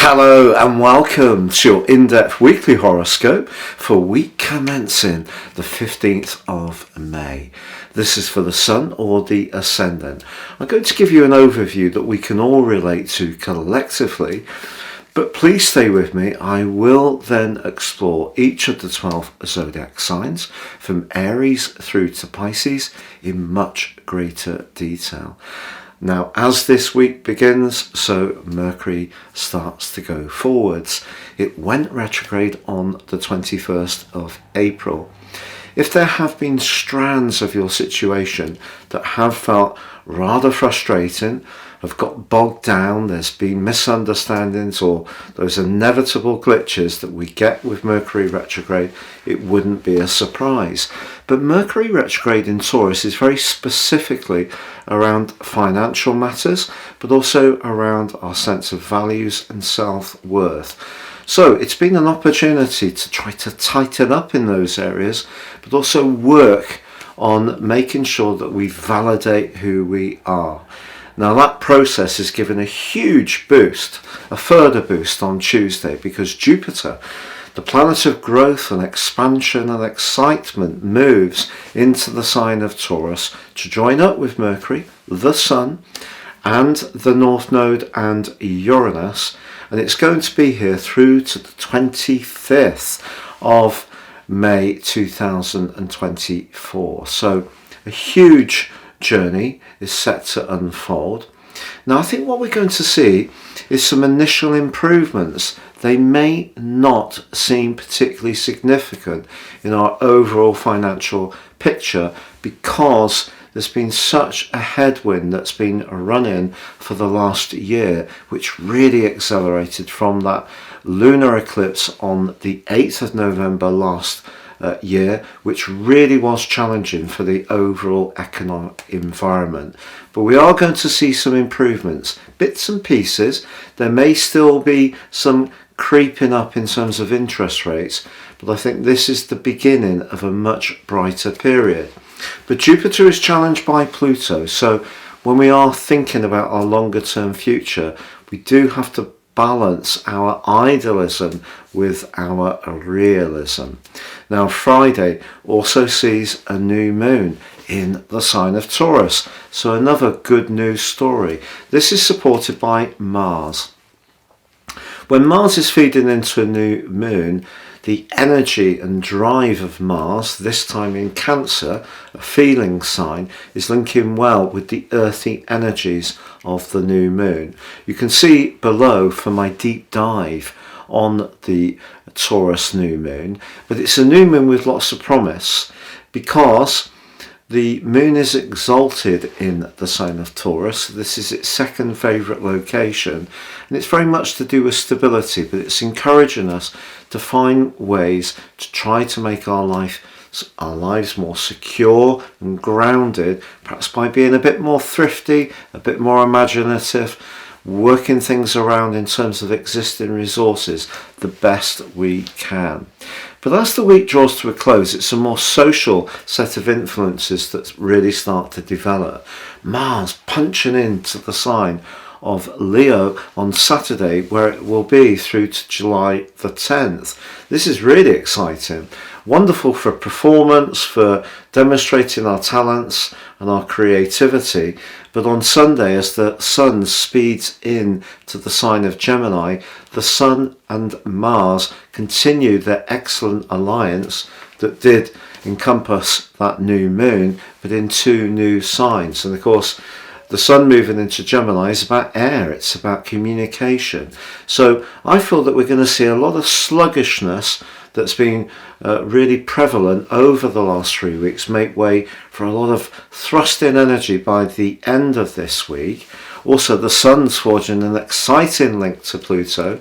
Hello and welcome to your in-depth weekly horoscope for week commencing the 15th of May. This is for the Sun or the Ascendant. I'm going to give you an overview that we can all relate to collectively, but please stay with me. I will then explore each of the 12 zodiac signs from Aries through to Pisces in much greater detail. Now, as this week begins, so Mercury starts to go forwards. It went retrograde on the 21st of April. If there have been strands of your situation that have felt rather frustrating, have got bogged down, there's been misunderstandings or those inevitable glitches that we get with Mercury retrograde, it wouldn't be a surprise. But Mercury retrograde in Taurus is very specifically around financial matters, but also around our sense of values and self-worth. So it's been an opportunity to try to tighten up in those areas, but also work on making sure that we validate who we are. Now that process is given a huge boost, a further boost on Tuesday, because Jupiter, the planet of growth and expansion and excitement, moves into the sign of Taurus to join up with Mercury, the Sun, and the North Node and Uranus. And it's going to be here through to the 25th of May 2024. So a huge journey is set to unfold. Now I think what we're going to see is some initial improvements. They may not seem particularly significant in our overall financial picture because there's been such a headwind that's been running for the last year, which really accelerated from that lunar eclipse on the 8th of November last year, which really was challenging for the overall economic environment. But we are going to see some improvements, bits and pieces. There may still be some creeping up in terms of interest rates, but I think this is the beginning of a much brighter period. But Jupiter is challenged by Pluto, so when we are thinking about our longer term future, we do have to balance our idealism with our realism. Now Friday also sees a new moon in the sign of Taurus, so another good news story. This is supported by Mars. When Mars is feeding into a new moon, the energy and drive of Mars, this time in Cancer, a feeling sign, is linking well with the earthy energies of the new moon. You can see below for my deep dive on the Taurus new moon, but it's a new moon with lots of promise because the moon is exalted in the sign of Taurus. This is its second favourite location, and it's very much to do with stability, but it's encouraging us to find ways to try to make our lives more secure and grounded, perhaps by being a bit more thrifty, a bit more imaginative, working things around in terms of existing resources the best we can. But as the week draws to a close, it's a more social set of influences that really start to develop. Mars punching into the sign of Leo on Saturday, where it will be through to July the 10th. This is really exciting. Wonderful for performance, for demonstrating our talents and our creativity. But on Sunday, as the Sun speeds in to the sign of Gemini, the Sun and Mars continue their excellent alliance that did encompass that new moon, but in two new signs. And of course, the Sun moving into Gemini is about air, it's about communication. So I feel that we're going to see a lot of sluggishness that's been really prevalent over the last 3 weeks make way for a lot of thrust-in energy by the end of this week. Also, the Sun's forging an exciting link to Pluto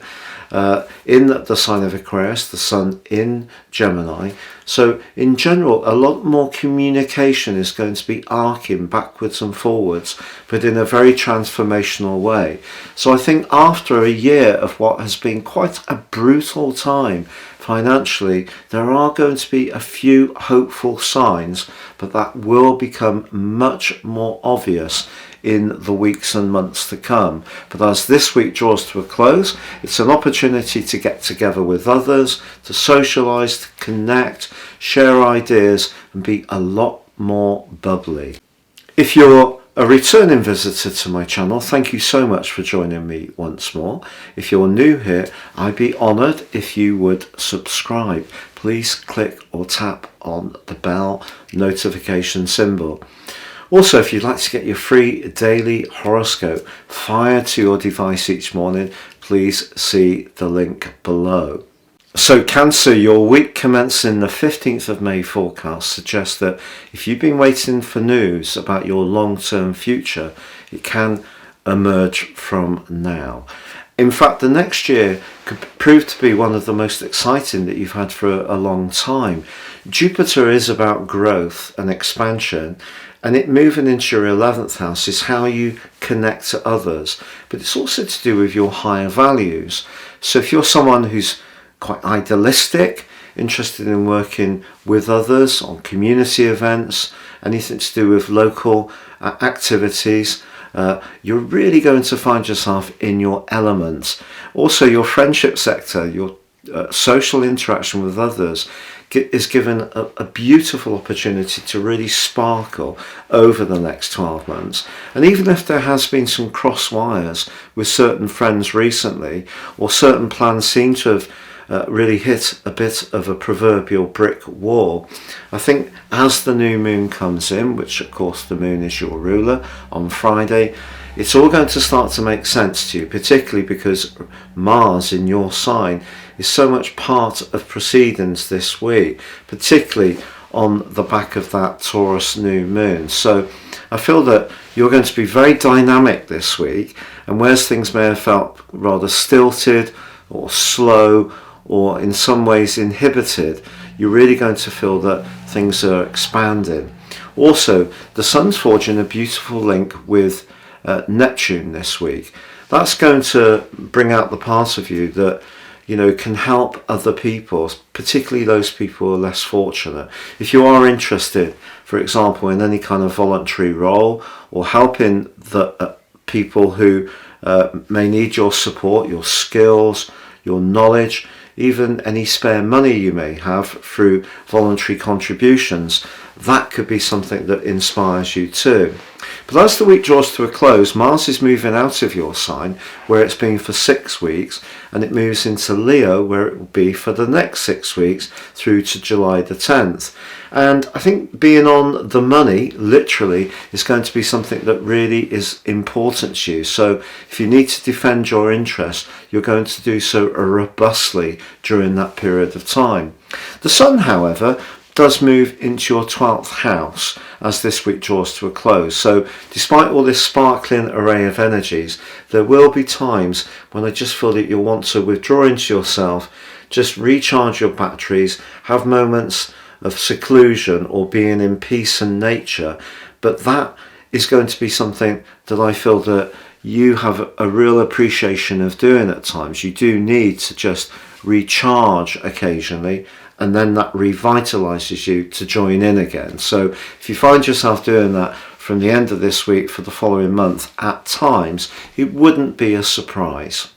in the sign of Aquarius, the Sun in Gemini. So in general, a lot more communication is going to be arcing backwards and forwards, but in a very transformational way. So I think after a year of what has been quite a brutal time financially, there are going to be a few hopeful signs, but that will become much more obvious in the weeks and months to come. But as this week draws to a close, it's an opportunity to get together with others, to socialise, to connect, share ideas and be a lot more bubbly. If you're a returning visitor to my channel, thank you so much for joining me once more. If you're new here, I'd be honoured if you would subscribe. Please click or tap on the bell notification symbol. Also, if you'd like to get your free daily horoscope fired to your device each morning, please see the link below. So Cancer, your week commencing the 15th of May forecast suggests that if you've been waiting for news about your long-term future, it can emerge from now. In fact, the next year could prove to be one of the most exciting that you've had for a long time. Jupiter is about growth and expansion, and it moving into your 11th house is how you connect to others, but it's also to do with your higher values. So if you're someone who's quite idealistic, interested in working with others on community events, anything to do with local activities, you're really going to find yourself in your element. Also, your friendship sector, your social interaction with others is given a beautiful opportunity to really sparkle over the next 12 months. And even if there has been some cross wires with certain friends recently, or certain plans seem to have really hit a bit of a proverbial brick wall, I think as the new moon comes in, which of course the moon is your ruler on Friday, it's all going to start to make sense to you, particularly because Mars in your sign is so much part of proceedings this week, particularly on the back of that Taurus new moon. So I feel that you're going to be very dynamic this week, and whereas things may have felt rather stilted or slow or in some ways inhibited, you're really going to feel that things are expanding. Also, the Sun's forging a beautiful link with Neptune this week. That's going to bring out the part of you that can help other people, particularly those people who are less fortunate. If you are interested, for example, in any kind of voluntary role or helping the people who may need your support, your skills, your knowledge, even any spare money you may have through voluntary contributions, that could be something that inspires you too. But as the week draws to a close, Mars is moving out of your sign, where it's been for 6 weeks, and it moves into Leo, where it will be for the next 6 weeks through to July the 10th. And I think being on the money, literally, is going to be something that really is important to you. So if you need to defend your interests, you're going to do so robustly during that period of time. The Sun, however, does move into your 12th house as this week draws to a close. So despite all this sparkling array of energies, there will be times when I just feel that you'll want to withdraw into yourself, just recharge your batteries, have moments of seclusion or being in peace and nature. But that is going to be something that I feel that you have a real appreciation of doing at times. You do need to just recharge occasionally, and then that revitalizes you to join in again. So if you find yourself doing that from the end of this week for the following month at times, it wouldn't be a surprise.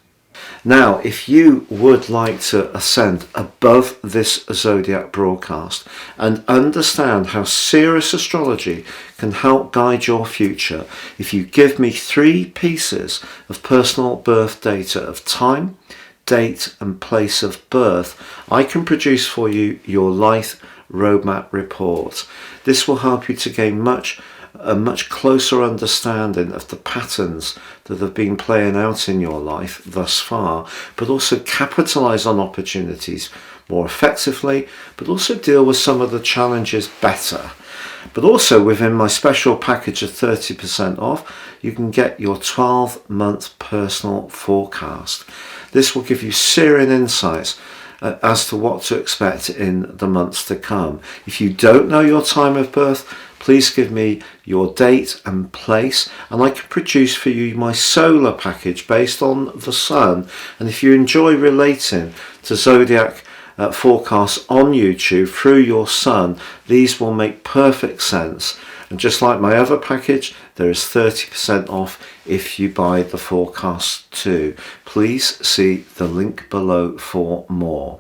Now, if you would like to ascend above this Zodiac broadcast and understand how serious astrology can help guide your future, if you give me 3 pieces of personal birth data of time, date and place of birth, I can produce for you your life roadmap report. This will help you to gain a much closer understanding of the patterns that have been playing out in your life thus far, but also capitalize on opportunities more effectively, but also deal with some of the challenges better. But also within my special package of 30% off, you can get your 12-month personal forecast. This will give you searing insights as to what to expect in the months to come. If you don't know your time of birth, please give me your date and place, and I can produce for you my solar package based on the Sun. And if you enjoy relating to zodiac forecasts on YouTube through your sun, these will make perfect sense. And just like my other package, there is 30% off if you buy the forecast too. Please see the link below for more.